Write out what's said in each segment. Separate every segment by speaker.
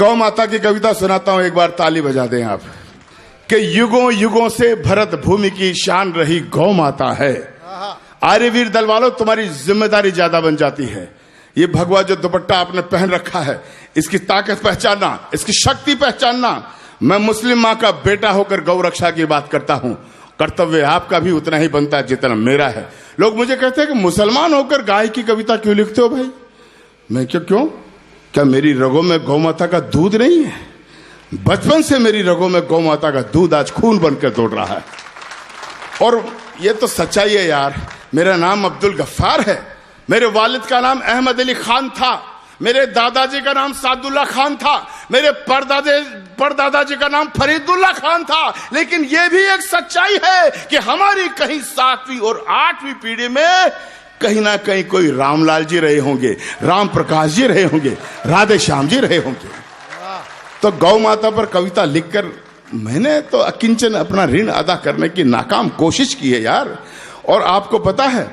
Speaker 1: गौ माता की कविता सुनाता हूं, एक बार ताली बजा दें आप। कि युगों युगों से भरत भूमि की शान रही गौ माता है। आर्यवीर दल वालों, तुम्हारी जिम्मेदारी ज्यादा बन जाती है। ये भगवा जो दुपट्टा आपने पहन रखा है, इसकी ताकत पहचानना, इसकी शक्ति पहचानना। मैं मुस्लिम मां का बेटा होकर गौ रक्षा की बात करता हूं। कर्तव्य आपका भी उतना ही बनता है जितना मेरा है। लोग मुझे कहते हैं कि मुसलमान होकर गाय की कविता क्यों लिखते हो भाई? मैं क्यों? क्या मेरी रगों में गौ माता का दूध नहीं है? बचपन से मेरी रगों में गौ माता का दूध आज खून बनकर दौड़ रहा है। और ये तो सच्चाई है यार। मेरा नाम अब्दुल गफ्फार है। मेरे वालिद का नाम अहमद अली खान था। मेरे दादाजी का नाम सादुल्ला खान था। मेरे परदादाजी का नाम फरीदुल्ला खान था। लेकिन यह भी एक सच्चाई है कि हमारी कहीं 7वीं और 8वीं पीढ़ी में कहीं ना कहीं कोई रामलाल जी रहे होंगे, राम प्रकाश जी रहे होंगे, राधे श्याम जी रहे होंगे। तो गौ माता पर कविता लिखकर मैंने तो अकिंचन अपना ऋण अदा करने की नाकाम कोशिश की है यार। और आपको पता है,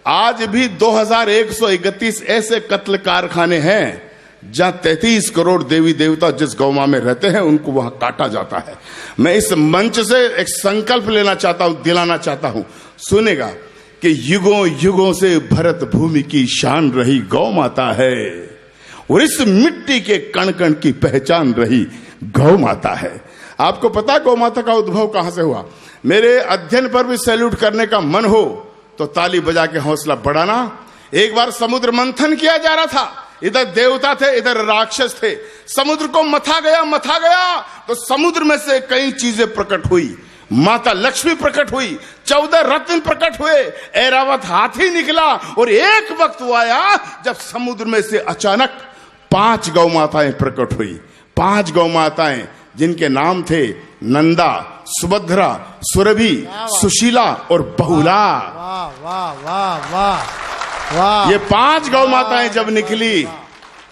Speaker 1: आज भी 2131 ऐसे कत्ल कारखाने हैं जहां 33 करोड़ देवी देवता जिस गौ मां में रहते हैं उनको वहां काटा जाता है। मैं इस मंच से एक संकल्प लेना चाहता हूं, दिलाना चाहता हूं, सुनेगा कि युगों युगों से भरत भूमि की शान रही गौ माता है और इस मिट्टी के कण कण की पहचान रही गौ माता है। आपको पता गौ माता का उद्भव कहां से हुआ? मेरे अध्ययन पर भी सैल्यूट करने का मन हो तो ताली बजा के हौसला बढ़ाना। एक बार समुद्र मंथन किया जा रहा था। इधर देवता थे, इधर राक्षस थे। समुद्र को मथा गया तो समुद्र में से कई चीजें प्रकट हुई। माता लक्ष्मी प्रकट हुई, 14 रत्न प्रकट हुए, ऐरावत हाथी निकला। और एक वक्त वो आया जब समुद्र में से अचानक 5 गौ माताएं प्रकट हुई। 5 गौ माताएं जिनके नाम थे नंदा, सुभद्रा, सुरभि, सुशीला और बहुला।
Speaker 2: वाह वाह वाह वाह।
Speaker 1: ये 5 गौ माताएं जब निकली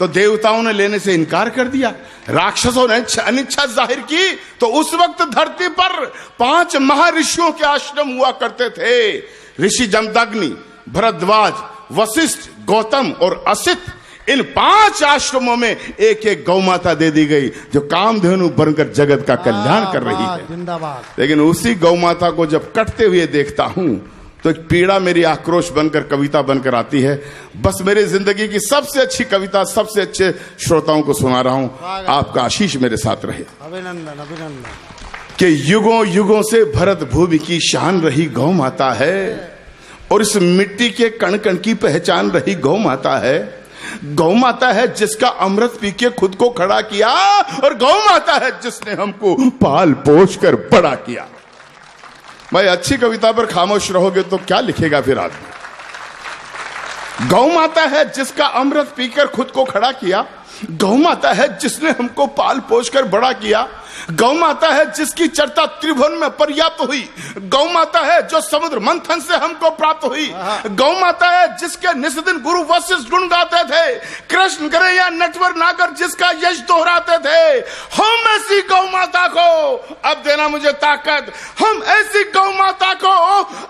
Speaker 1: तो देवताओं ने लेने से इनकार कर दिया, राक्षसों ने अनिच्छा जाहिर की। तो उस वक्त धरती पर 5 महर्षियों के आश्रम हुआ करते थे। ऋषि जमदग्नि, भरद्वाज, वशिष्ठ, गौतम और असित। इन 5 आश्रमों में एक एक गौ माता दे दी गई जो कामधेनु बनकर जगत का कल्याण कर रही है।
Speaker 2: जिंदाबाद।
Speaker 1: लेकिन उसी गौ माता को जब कटते हुए देखता हूं तो एक पीड़ा मेरी आक्रोश बनकर कविता बनकर आती है। बस मेरी जिंदगी की सबसे अच्छी कविता सबसे अच्छे श्रोताओं को सुना रहा हूं। आपका आशीष मेरे साथ रहे।
Speaker 2: अभिनंदन अभिनंदन।
Speaker 1: कि युगों युगों से भरत भूमि की शान रही गौ माता है और इस मिट्टी के कण कण की पहचान रही गौ माता है। गौ माता है जिसका अमृत पी के खुद को खड़ा किया और गौ माता है जिसने हमको पाल पोष कर बड़ा किया। भाई अच्छी कविता पर खामोश रहोगे तो क्या लिखेगा फिर आदमी? गौ माता है जिसका अमृत पीकर खुद को खड़ा किया। गौ माता है जिसने हमको पाल पोष कर बड़ा किया। गौ माता है जिसकी चर्चा त्रिभुवन में पर्याप्त हुई। गौ माता है जो समुद्र मंथन से हमको प्राप्त हुई। गौ माता है जिसके निस्दिन गुरु वशिष्ठ गुण गाते थे। कृष्ण करे या नटवर नागर जिसका यश दोहराते थे। हम ऐसी गौ माता को अब देना मुझे ताकत। हम ऐसी गौ माता को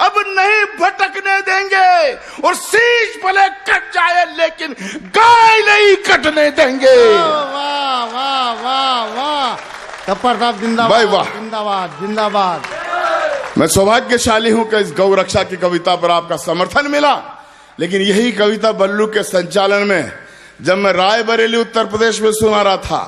Speaker 1: अब नहीं भटकने देंगे और शीश भले कट जाए लेकिन गाय नहीं कटने देंगे।
Speaker 2: वाह वाह वाह वाह। गफ्फार साहब जिंदाबाद।
Speaker 1: भाई वाह,
Speaker 2: जिंदाबाद जिंदाबाद।
Speaker 1: मैं सौभाग्यशाली हूं कि इस गौ रक्षा की कविता पर आपका समर्थन मिला। लेकिन यही कविता बल्लू के संचालन में जब मैं रायबरेली उत्तर प्रदेश में सुना रहा था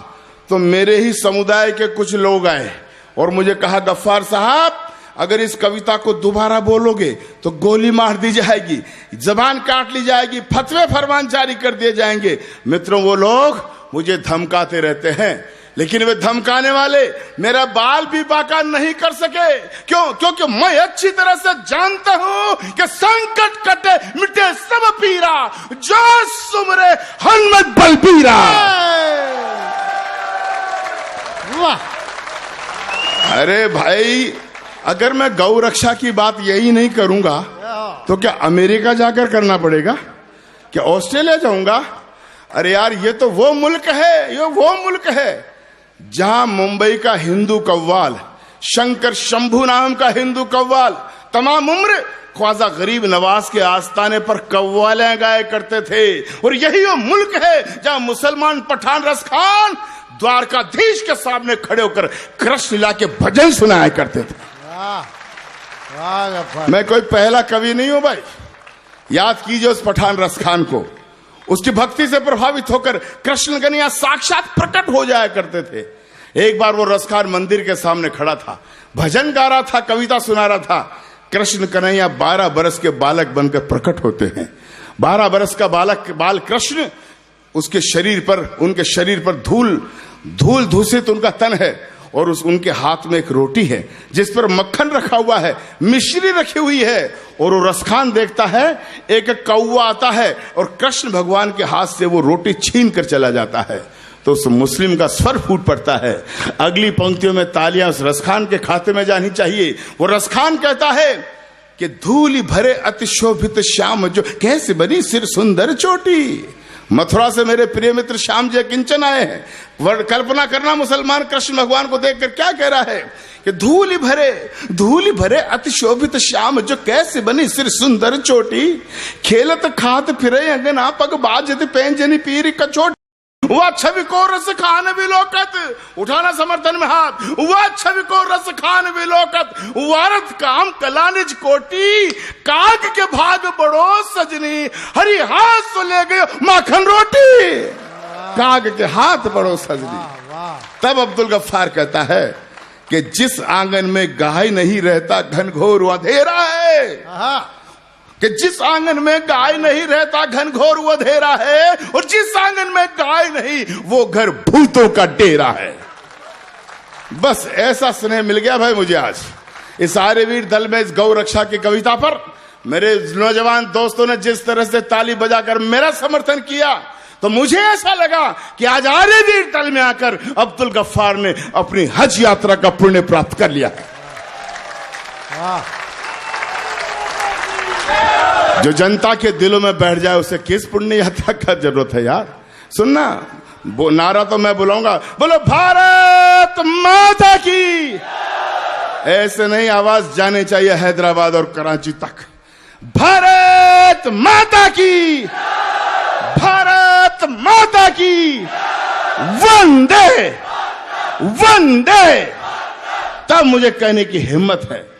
Speaker 1: तो मेरे ही समुदाय के कुछ लोग आए और मुझे कहा, गफ्फार साहब अगर इस कविता को दोबारा बोलोगे तो गोली मार दी जाएगी, जबान काट ली जाएगी, फतवे फरमान जारी कर दिए जाएंगे। मित्रों, वो लोग मुझे धमकाते रहते हैं लेकिन वे धमकाने वाले मेरा बाल भी बाका नहीं कर सके। क्यों? क्योंकि मैं अच्छी तरह से जानता हूं कि संकट कटे मिटे सब पीरा, जो सुमरे हनुमत बलबीरा।
Speaker 2: वाह।
Speaker 1: अरे भाई, अगर मैं गौ रक्षा की बात यही नहीं करूंगा तो क्या अमेरिका जाकर करना पड़ेगा? क्या ऑस्ट्रेलिया जाऊंगा? अरे यार, ये तो वो मुल्क है, ये वो मुल्क है जहां मुंबई का हिंदू कव्वाल शंकर शंभू नाम का हिंदू कव्वाल तमाम उम्र ख्वाजा गरीब नवाज के आस्थाने पर कव्वालें गाया करते थे। और यही वो मुल्क है जहां मुसलमान पठान रस खान द्वारकाधीश के सामने खड़े होकर कृष्ण लीला के भजन सुनाया करते थे।
Speaker 2: वाह वाह गफ्फार।
Speaker 1: मैं कोई पहला कवि नहीं हूं भाई, याद कीजिए उस पठान रस खान को। उसकी भक्ति से प्रभावित होकर कृष्ण कन्हैया साक्षात प्रकट हो जाया करते थे। एक बार वो रस खान मंदिर के सामने खड़ा था, भजन गा रहा था, कविता सुना रहा था। कृष्ण कन्हैया 12 बरस के बालक बनकर प्रकट होते हैं। 12 बरस का बाल कृष्ण, उसके शरीर पर, उनके शरीर पर धूल धूसित उनका तन है और उनके हाथ में एक रोटी है जिस पर मक्खन रखा हुआ है, मिश्री रखी हुई है। और वो रसखान देखता है, एक कौवा आता है और कृष्ण भगवान के हाथ से वो रोटी छीन कर चला जाता है। तो उस मुस्लिम का स्वर फूट पड़ता है। अगली पंक्तियों में तालियां उस रसखान के खाते में जानी चाहिए। वो रसखान कहता है कि धूलि भरे अति शोभित श्याम जो कैसे बनी सिर सुंदर चोटी। मथुरा से मेरे प्रिय मित्र श्याम जी किंचन आए हैं। कल्पना करना, मुसलमान कृष्ण भगवान को देखकर क्या कह रहा है कि धूलि भरे अति शोभित श्याम जो कैसे बनी सिर सुंदर चोटी। खेलत खात फिरे अंगना पग बाजत पैंजनी पीर कचोट। वह छवि को रस खान विलोकत, उठाना समर्थन में हाथ। वह छवि को रस खान विलोकत, वारत काम कला निज कोटी। काग के भाग बड़ो सजनी, हरि हाथ तो ले गए माखन रोटी। काग के हाथ बड़ो सजनी। तब अब्दुल गफ्फार कहता है कि जिस आंगन में गाय नहीं रहता घनघोर अंधेरा है, कि जिस आंगन में गाय नहीं रहता घनघोर अंधेरा है, और जिस आंगन में गाय नहीं वो घर भूतों का डेरा है। बस ऐसा स्नेह मिल गया भाई मुझे आज इस आर्यवीर दल में, इस गौ रक्षा की कविता पर। मेरे नौजवान दोस्तों ने जिस तरह से ताली बजाकर मेरा समर्थन किया, तो मुझे ऐसा लगा कि आज आर्यवीर दल में आकर अब्दुल गफ्फार ने अपनी हज यात्रा का पुण्य प्राप्त कर लिया है। जो जनता के दिलों में बैठ जाए उसे किस पुण्य यात्रा का जरूरत है यार। सुनना, वो नारा तो मैं बुलाऊंगा, बोलो भारत माता की। ऐसे नहीं, आवाज जाने चाहिए हैदराबाद और कराची तक। भारत माता की, भारत माता की, वंदे वंदे। तब मुझे कहने की हिम्मत है